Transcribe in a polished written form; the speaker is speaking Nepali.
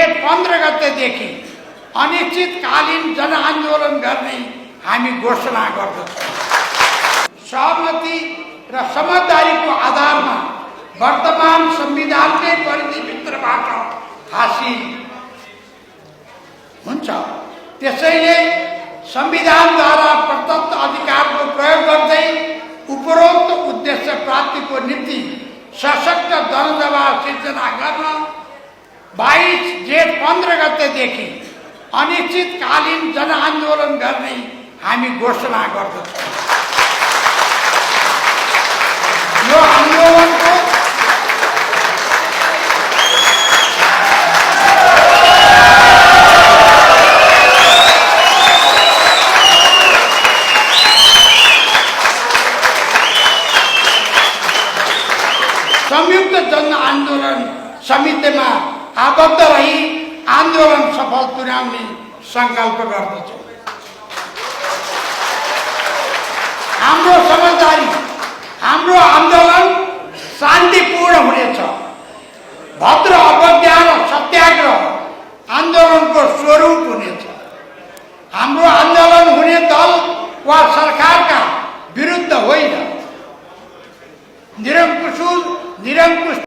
जेठ 15 गतेदेखि अनिश्चितकालीन जनआन्दोलन गर्ने हामी घोषणा गर्दछौँ। सहमति र समझदारीको आधारमा वर्तमान संविधानकै परिधिभित्रबाट हासिल हुन्छ। त्यसैले संविधानद्वारा प्रदत्त अधिकारको प्रयोग गर्दै उपरोक्त उद्देश्य प्राप्तिको निम्ति सशक्त जनदबाव सिर्जना गर्न 22 जेठ 15 गतेदेखि अनिश्चितकालीन जनआन्दोलन गर्ने हामी घोषणा गर्दछौँ। यो आन्दोलनको संयुक्त जन आन्दोलन समितिमा आबद्ध रही आन्दोलन सफल तुल्याउने संकल्प गर्दछौँ। हाम्रो समझदारी, हाम्रो आन्दोलन शान्तिपूर्ण हुनेछ। भद्र अवज्ञा र सत्याग्रह आन्दोलनको स्वरूप हुनेछ। हाम्रो आन्दोलन हुने दल वा सरकारका विरुद्ध होइन, निरङ्कुश